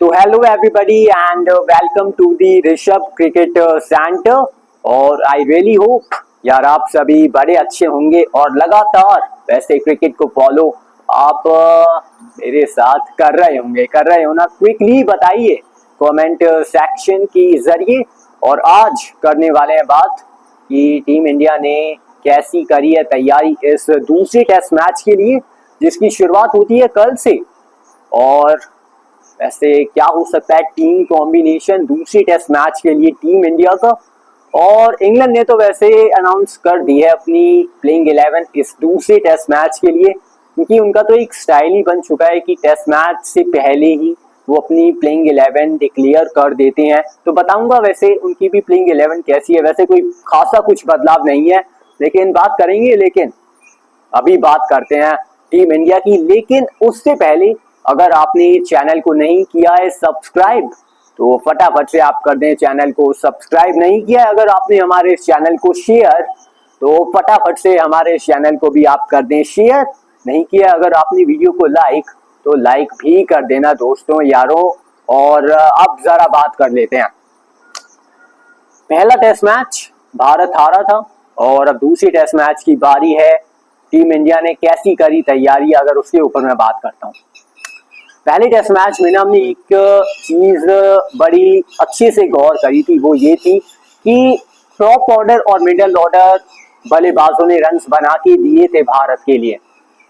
तो hello everybody and welcome to the Rishabh cricket centre. और I really hope यार आप सभी बड़े अच्छे होंगे और लगातार वैसे क्रिकेट को फॉलो आप मेरे साथ कर रहे हो ना। क्विकली बताइए कमेंट सेक्शन के जरिए। और आज करने वाले हैं बात कि टीम इंडिया ने कैसी करी है तैयारी इस दूसरे टेस्ट मैच के लिए जिसकी शुरुआत होती है कल से। और वैसे क्या हो सकता है टीम कॉम्बिनेशन दूसरी टेस्ट मैच के लिए टीम इंडिया का। और इंग्लैंड ने तो वैसे अनाउंस कर दी है अपनी प्लेइंग 11 इस दूसरे टेस्ट मैच के लिए, क्योंकि उनका तो एक स्टाइल ही बन चुका है कि टेस्ट मैच से पहले ही वो अपनी प्लेइंग 11 डिक्लेयर कर देते हैं। तो बताऊंगा वैसे उनकी भी प्लेइंग 11 कैसी है। वैसे कोई खासा कुछ बदलाव नहीं है लेकिन बात करेंगे। लेकिन अभी बात करते हैं टीम इंडिया की। लेकिन उससे पहले अगर आपने चैनल को नहीं किया है सब्सक्राइब तो फटाफट से आप कर दें चैनल को सब्सक्राइब। नहीं किया है अगर आपने हमारे इस चैनल को शेयर तो फटाफट से हमारे चैनल को भी आप कर दें शेयर। नहीं किया अगर आपने वीडियो को लाइक तो लाइक भी कर देना दोस्तों यारों। और अब जरा बात कर लेते हैं। पहला टेस्ट मैच भारत हारा था और अब दूसरी टेस्ट मैच की बारी है। टीम इंडिया ने कैसी करी तैयारी अगर उसके ऊपर मैं बात करता हूँ। पहले टेस्ट मैच में ना हमने एक चीज बड़ी अच्छे से गौर करी थी, वो ये थी कि टॉप ऑर्डर और मिडिल ऑर्डर बल्लेबाजों ने रन्स बना के दिए थे भारत के लिए।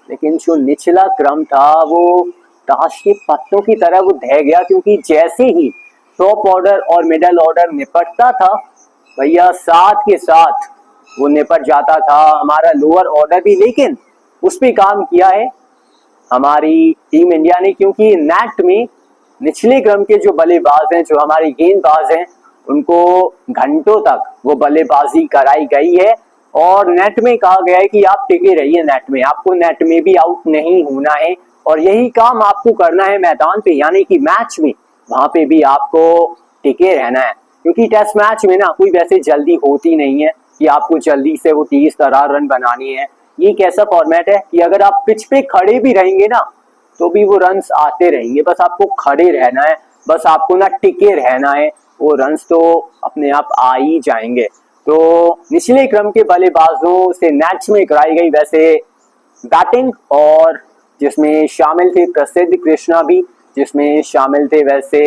लेकिन जो निचला क्रम था वो ताश के पत्तों की तरह वो ढह गया, क्योंकि जैसे ही टॉप ऑर्डर और मिडिल ऑर्डर निपटता था भैया साथ के साथ वो निपट जाता था हमारा लोअर ऑर्डर भी। लेकिन उस पर काम किया है हमारी टीम इंडिया ने, क्योंकि नेट में निचले क्रम के जो बल्लेबाज हैं जो हमारे गेंदबाज हैं उनको घंटों तक वो बल्लेबाजी कराई गई है। और नेट में कहा गया है कि आप टिके रहिए नेट में, आपको नेट में भी आउट नहीं होना है। और यही काम आपको करना है मैदान पे यानी कि मैच में, वहां पे भी आपको टिके रहना है। क्योंकि टेस्ट मैच में ना कोई वैसे जल्दी होती नहीं है कि आपको जल्दी से वो 30 रन बनानी है। ये एक ऐसा फॉर्मेट है कि अगर आप पिच पे खड़े भी रहेंगे ना तो भी वो रन्स आते रहेंगे। बस आपको खड़े रहना है, बस आपको ना टिके रहना है, वो रन्स तो अपने आप आ ही जाएंगे। तो निचले क्रम के बल्लेबाजों से मैच में कराई गई वैसे बैटिंग, और जिसमें शामिल थे प्रसिद्ध कृष्णा भी, जिसमें शामिल थे वैसे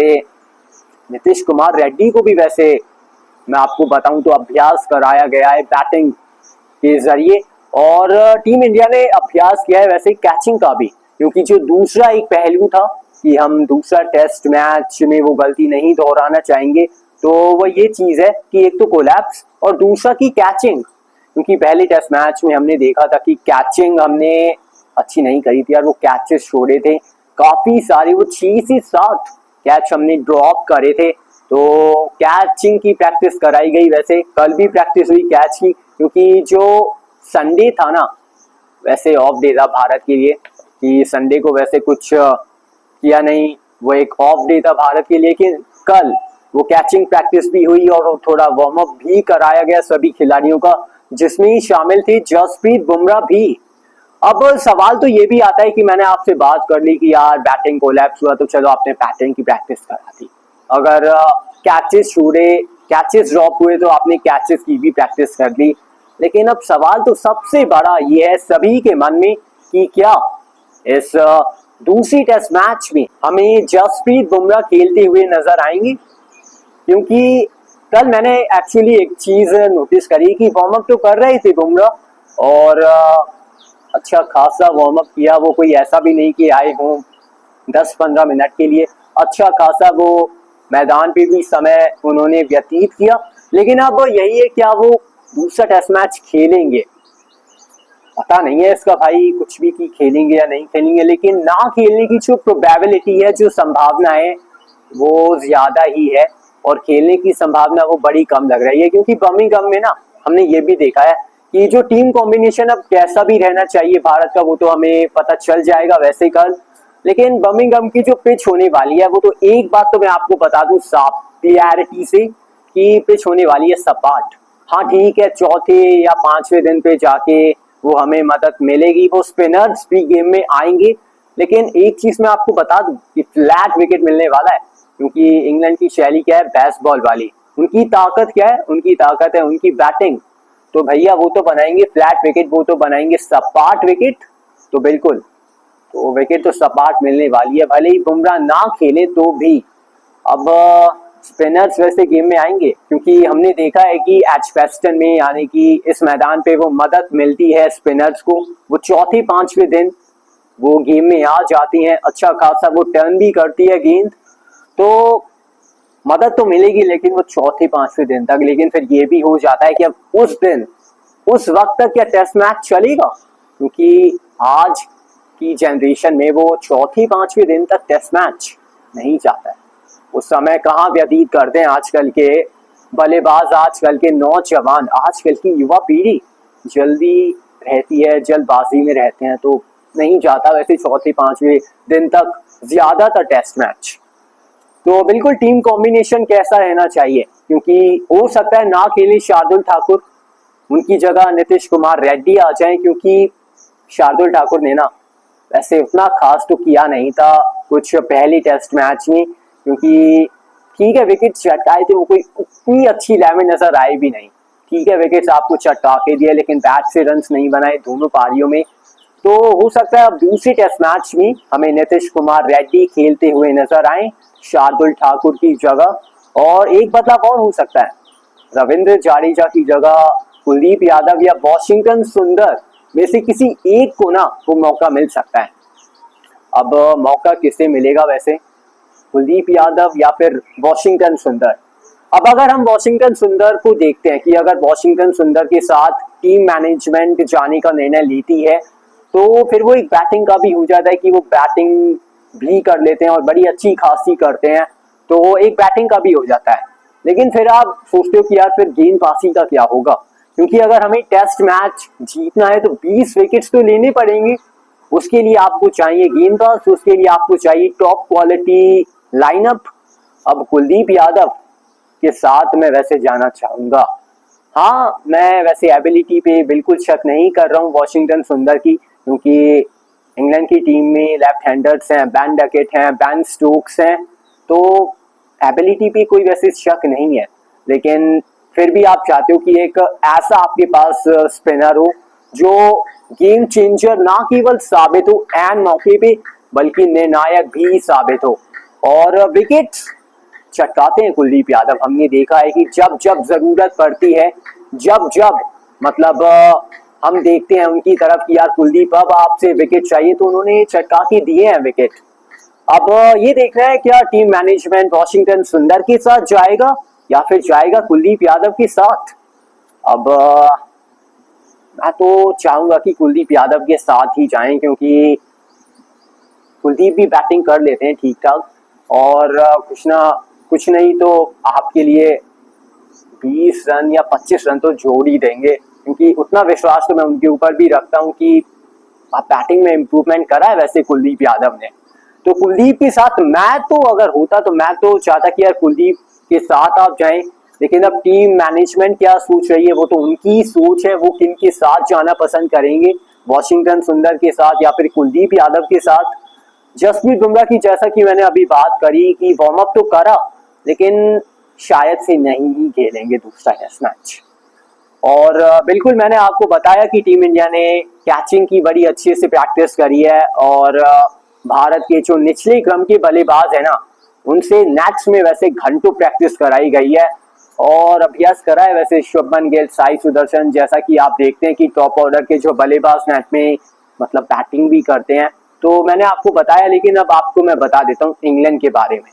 नीतीश कुमार रेड्डी को भी वैसे मैं आपको बताऊं तो अभ्यास कराया गया है बैटिंग के जरिए। और टीम इंडिया ने अभ्यास किया है वैसे कैचिंग का भी, क्योंकि जो दूसरा एक पहलू था कि हम दूसरा टेस्ट मैच में वो गलती नहीं दोहराना चाहेंगे, तो वो ये चीज है कि एक तो कोलैप्स और दूसरा की कैचिंग। क्योंकि पहले टेस्ट मैच में हमने देखा था कि कैचिंग हमने अच्छी नहीं करी थी यार, वो कैचेस छोड़े थे काफी सारे, वो 6 से 7 कैच हमने ड्रॉप करे थे। तो कैचिंग की प्रैक्टिस कराई गई। वैसे कल भी प्रैक्टिस हुई कैच की, क्योंकि जो संडे था ना वैसे ऑफ डे था भारत के लिए, कि संडे को वैसे कुछ किया नहीं, वो एक ऑफ डे था भारत के लिए। लेकिन कल वो कैचिंग प्रैक्टिस भी हुई और थोड़ा वार्म अप भी कराया गया सभी खिलाड़ियों का, जिसमें ही शामिल थी जसप्रीत बुमराह भी। अब सवाल तो ये भी आता है कि मैंने आपसे बात कर ली कि यार बैटिंग कोलैप्स हुआ तो चलो आपने बैटिंग की प्रैक्टिस करा दी, अगर कैचेस छूटे कैचेस ड्रॉप हुए तो आपने कैचेस की भी प्रैक्टिस कर ली। लेकिन अब सवाल तो सबसे बड़ा ये है सभी के मन में कि क्या इस दूसरी टेस्ट मैच में हमें जसप्रीत बुमराह खेलते हुए नजर आएंगे। क्योंकि कल मैंने एक्चुअली एक चीज नोटिस करी कि वार्म अप तो कर रहे थे बुमराह और अच्छा खासा वार्म अप किया। वो कोई ऐसा भी नहीं कि आए हों 10-15 मिनट के लिए, अच्छा खासा वो मैदान पे भी समय उन्होंने व्यतीत किया। लेकिन अब यही है क्या वो दूसरा टेस्ट मैच खेलेंगे, पता नहीं है इसका भाई कुछ भी, कि खेलेंगे या नहीं खेलेंगे। लेकिन ना खेलने की जो प्रोबेबिलिटी है, जो संभावना है वो ज्यादा ही है और खेलने की संभावना वो बड़ी कम लग रही है। क्योंकि बर्मिंघम में ना हमने ये भी देखा है कि जो टीम कॉम्बिनेशन अब कैसा भी रहना चाहिए भारत का वो तो हमें पता चल जाएगा वैसे कल। लेकिन बर्मिंघम की जो पिच होने वाली है वो तो एक बात तो मैं आपको बता दूं साफ क्लियरिटी से कि पिच होने वाली है सपाट। हाँ ठीक है, चौथे या 5वें दिन पे जाके वो हमें मदद मिलेगी, वो स्पिनर्स भी गेम में आएंगे। लेकिन एक चीज मैं आपको बता दूं कि फ्लैट विकेट मिलने वाला है। क्योंकि इंग्लैंड की शैली क्या है, बेसबॉल वाली। उनकी ताकत क्या है, उनकी ताकत है उनकी बैटिंग। तो भैया वो तो बनाएंगे फ्लैट विकेट, वो तो बनाएंगे सपाट विकेट। तो बिल्कुल, तो विकेट तो सपाट मिलने वाली है, भले ही बुमराह ना खेले तो भी। अब स्पिनर्स वैसे गेम में आएंगे, क्योंकि हमने देखा है कि एजबेस्टन में, यानी कि इस मैदान पे वो मदद मिलती है स्पिनर्स को। वो चौथे पांचवें दिन वो गेम में आ जाती हैं, अच्छा खासा वो टर्न भी करती है गेंद। तो मदद तो मिलेगी, लेकिन वो चौथे पांचवें दिन तक। लेकिन फिर ये भी हो जाता है कि अब उस दिन, उस वक्त तक क्या टेस्ट मैच चलेगा, क्योंकि आज की जनरेशन में वो चौथे पांचवें दिन तक टेस्ट मैच नहीं चाहता है। उस समय कहाँ व्यतीत करते हैं आजकल के बल्लेबाज, आजकल के नौजवान, आजकल की युवा पीढ़ी जल्दी रहती है, जल्दबाजी में रहते हैं, तो नहीं जाता वैसे चौथे पांचवें दिन तक ज्यादातर टेस्ट मैच। तो बिल्कुल टीम कॉम्बिनेशन कैसा रहना चाहिए, क्योंकि हो सकता है ना खेले शार्दुल ठाकुर, उनकी जगह नीतीश कुमार रेड्डी आ जाए, क्योंकि शार्दुल ठाकुर ने ना वैसे उतना खास तो किया नहीं था कुछ पहली टेस्ट मैच में, क्योंकि ठीक है विकेट चटकाए थे, वो कोई उतनी अच्छी 11 नजर आई भी नहीं। ठीक है विकेट आपको चटका के दिया, लेकिन बैट से रन्स नहीं बनाए दोनों पारियों में। तो हो सकता है अब दूसरी टेस्ट मैच में हमें नीतीश कुमार रेड्डी खेलते हुए नजर आए शार्दुल ठाकुर की जगह। और एक बदलाव और हो सकता है, रविंद्र जाडेजा की जगह कुलदीप यादव या वॉशिंगटन सुंदर में से किसी एक को ना वो मौका मिल सकता है। अब मौका किसे मिलेगा वैसे, कुलदीप यादव या फिर वॉशिंगटन सुंदर। अब अगर हम वॉशिंगटन सुंदर को देखते हैं कि अगर वॉशिंगटन सुंदर के साथ टीम मैनेजमेंट जाने का निर्णय लेती है, तो फिर वो एक बैटिंग का भी हो जाता है कि वो बैटिंग भी कर लेते हैं और बड़ी अच्छी खासी करते हैं, तो वो एक बैटिंग का भी हो जाता है। लेकिन फिर आप सोचते हो कि यार फिर गेंदबाजी का क्या होगा, क्योंकि अगर हमें टेस्ट मैच जीतना है तो 20 विकेट्स तो लेने पड़ेंगे। उसके लिए आपको चाहिए गेंदबाज, उसके लिए आपको चाहिए टॉप क्वालिटी लाइनअप। अब कुलदीप यादव के साथ मैं वैसे जाना चाहूंगा। हाँ, मैं वैसे एबिलिटी पे बिल्कुल शक नहीं कर रहा हूँ वॉशिंगटन सुंदर की, क्योंकि इंग्लैंड की टीम में लेफ्ट हैंडर्स हैं, बैन डकेट हैं, बैन स्टोक्स हैं, तो एबिलिटी पे कोई वैसे शक नहीं है। लेकिन फिर भी आप चाहते हो कि एक ऐसा आपके पास स्पिनर हो जो गेम चेंजर ना केवल साबित हो एन मौके पे, बल्कि निर्णायक भी साबित हो। और विकेट चटकाते हैं कुलदीप यादव। हमने देखा है कि जब जब जरूरत पड़ती है, जब जब मतलब हम देखते हैं उनकी तरफ कि यार कुलदीप अब आपसे विकेट चाहिए, तो उन्होंने चटका के दिए हैं विकेट। अब ये देखना है क्या टीम मैनेजमेंट वॉशिंगटन सुंदर के साथ जाएगा या फिर जाएगा कुलदीप यादव के साथ। अब मैं तो चाहूंगा कि कुलदीप यादव के साथ ही जाएं, क्योंकि कुलदीप भी बैटिंग कर लेते हैं ठीक ठाक, और कुछ नहीं तो आपके लिए 20 रन या 25 रन तो जोड़ ही देंगे, क्योंकि उतना विश्वास तो मैं उनके ऊपर भी रखता हूं कि बैटिंग में इम्प्रूवमेंट करा है वैसे कुलदीप यादव ने। तो कुलदीप के साथ मैं तो अगर होता तो मैं तो चाहता कि यार कुलदीप के साथ आप जाएं। लेकिन अब टीम मैनेजमेंट क्या सोच रही है वो तो उनकी सोच है, वो किन के साथ जाना पसंद करेंगे, वॉशिंगटन सुंदर के साथ या फिर कुलदीप यादव के साथ। जसप्रीत बुमराह की जैसा कि मैंने अभी बात करी कि वार्म अप तो करा, लेकिन शायद से नहीं ही खेलेंगे दूसरा टेस्ट मैच। और बिल्कुल मैंने आपको बताया कि टीम इंडिया ने कैचिंग की बड़ी अच्छे से प्रैक्टिस करी है, और भारत के जो निचले क्रम के बल्लेबाज है ना, उनसे नेट्स में वैसे घंटों प्रैक्टिस कराई गई है और अभ्यास करा है वैसे शुभमन गिल, साई सुदर्शन, जैसा कि आप देखते हैं कि टॉप ऑर्डर के जो बल्लेबाज नेट में मतलब बैटिंग भी करते हैं। तो मैंने आपको बताया, लेकिन अब आपको मैं बता देता हूँ इंग्लैंड के बारे में।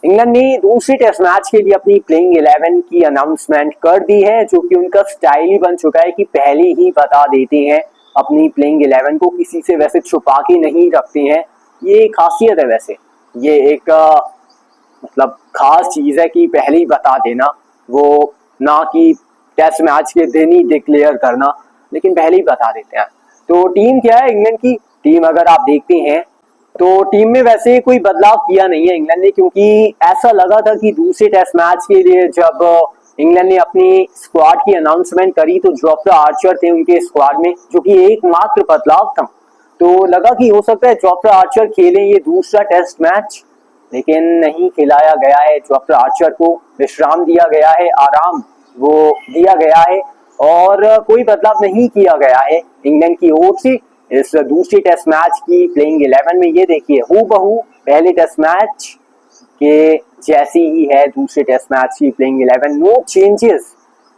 इंग्लैंड ने दूसरे टेस्ट मैच के लिए अपनी प्लेइंग 11 की अनाउंसमेंट कर दी है, जो कि उनका स्टाइल ही बन चुका है कि पहले ही बता देते हैं अपनी प्लेइंग 11 को, किसी से वैसे छुपा के नहीं रखते हैं। ये खासियत है वैसे, ये एक मतलब खास चीज है कि पहले ही बता देना, वो ना कि टेस्ट मैच के दिन ही डिक्लेयर करना, लेकिन पहले ही बता देते हैं। तो टीम क्या है इंग्लैंड की टीम, अगर आप देखते हैं तो टीम में वैसे कोई बदलाव किया नहीं है इंग्लैंड ने, क्योंकि ऐसा लगा था कि दूसरे टेस्ट मैच के लिए जब इंग्लैंड ने अपनी स्क्वाड की अनाउंसमेंट करी तो जोफ्रा आर्चर थे उनके स्क्वाड में, जो कि एकमात्र बदलाव था। तो लगा कि हो सकता है जोफ्रा आर्चर खेलें ये दूसरा टेस्ट मैच, लेकिन नहीं खिलाया गया है। डॉक्टर आर्चर को विश्राम दिया गया है, आराम वो दिया गया है और कोई बदलाव नहीं किया गया है इंग्लैंड की ओर से इस दूसरे टेस्ट मैच की प्लेइंग 11 में। ये देखिए हूबहू पहले टेस्ट मैच के जैसी ही है दूसरे टेस्ट मैच की playing 11। No changes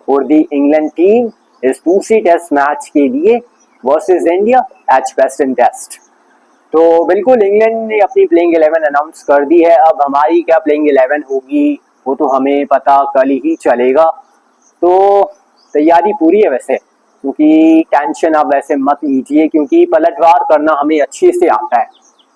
for the England team इस दूसरे टेस्ट मैच के लिए वर्सेस इंडिया एजबेस्टन टेस्ट। तो बिल्कुल इंग्लैंड ने अपनी प्लेइंग 11 अनाउंस कर दी है। अब हमारी क्या प्लेइंग 11 होगी वो तो हमें पता कल ही चलेगा। तो तैयारी पूरी है वैसे, क्योंकि टेंशन आप वैसे मत लीजिए, क्योंकि पलटवार करना हमें अच्छे से आता है।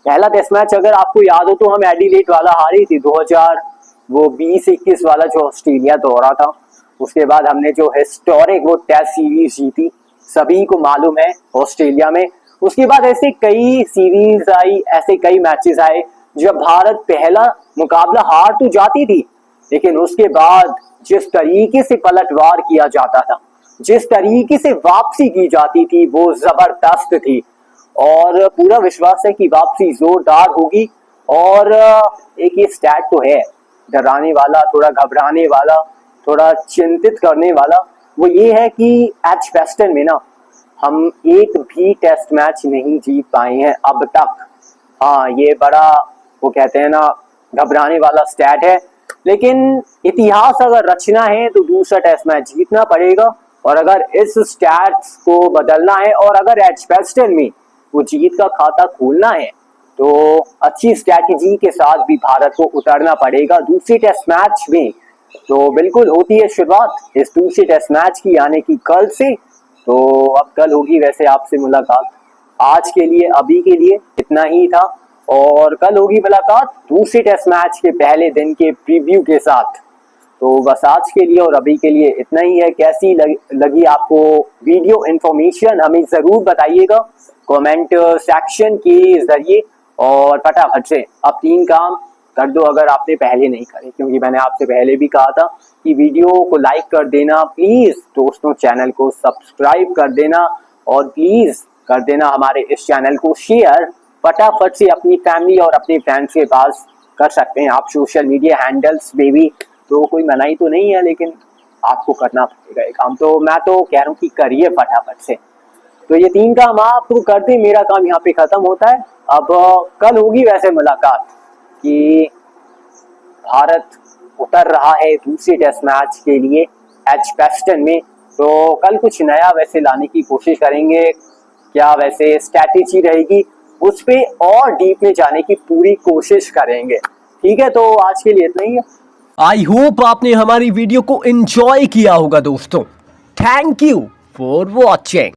पहला टेस्ट मैच अगर आपको याद हो तो हम एडिलेड वाला हारी थी 2020-21 वाला जो ऑस्ट्रेलिया दौरा था। उसके बाद हमने जो हिस्टोरिक वो टेस्ट सीरीज जीती, सभी को मालूम है ऑस्ट्रेलिया में। उसके बाद ऐसे कई सीरीज आई, ऐसे कई मैचेस आए जब भारत पहला मुकाबला हार तो जाती थी, लेकिन उसके बाद जिस तरीके से पलटवार किया जाता था, जिस तरीके से वापसी की जाती थी वो जबरदस्त थी और पूरा विश्वास है कि वापसी जोरदार होगी। और एक ये स्टैट तो है डराने वाला, थोड़ा घबराने वाला, थोड़ा चिंतित करने वाला, वो ये है कि एजबेस्टन में ना हम एक भी टेस्ट मैच नहीं जीत पाए हैं अब तक। हाँ, ये बड़ा वो कहते हैं ना घबराने वाला स्टैट है, लेकिन इतिहास अगर रचना है तो दूसरा टेस्ट मैच जीतना पड़ेगा। और अगर इस स्टैट्स को बदलना है और अगर एजबेस्टन में वो जीत का खाता खोलना है तो अच्छी स्ट्रैटेजी के साथ भी भारत को उतरना पड़ेगा दूसरे टेस्ट मैच में। तो बिल्कुल होती है शुरुआत इस दूसरे टेस्ट मैच की, यानी कि कल से। तो अब कल होगी वैसे आपसे मुलाकात। आज के लिए अभी के लिए इतना ही था और कल होगी मुलाकात दूसरे टेस्ट मैच के पहले दिन के प्रीव्यू के साथ। तो बस आज के लिए और अभी के लिए इतना ही है। कैसी लगी आपको वीडियो इन्फॉर्मेशन हमें जरूर बताइएगा कमेंट सेक्शन के जरिए। और फटाफट से अब 3 काम कर दो अगर आपने पहले नहीं करे, क्योंकि मैंने आपसे पहले भी कहा था कि वीडियो को लाइक कर देना प्लीज, दोस्तों चैनल को सब्सक्राइब कर देना और प्लीज कर देना हमारे इस चैनल को शेयर। फटाफट से अपनी फैमिली और अपने फ्रेंड्स के पास कर सकते हैं आप सोशल मीडिया हैंडल्स पे भी, तो कोई मनाही तो नहीं है, लेकिन आपको करना पड़ेगा ये काम। तो मैं तो कह रहा हूँ कि करिए फटाफट से। तो ये 3 काम आप करते, मेरा काम यहाँ पे खत्म होता है। अब कल होगी वैसे मुलाकात कि भारत उतर रहा है दूसरे टेस्ट मैच के लिए एजबेस्टन में। तो कल कुछ नया वैसे लाने की कोशिश करेंगे, क्या वैसे स्ट्रैटेजी रहेगी उस पे और डीप में जाने की पूरी कोशिश करेंगे। ठीक है, तो आज के लिए इतना ही है। आई होप आपने हमारी वीडियो को एंजॉय किया होगा दोस्तों। Thank you for watching.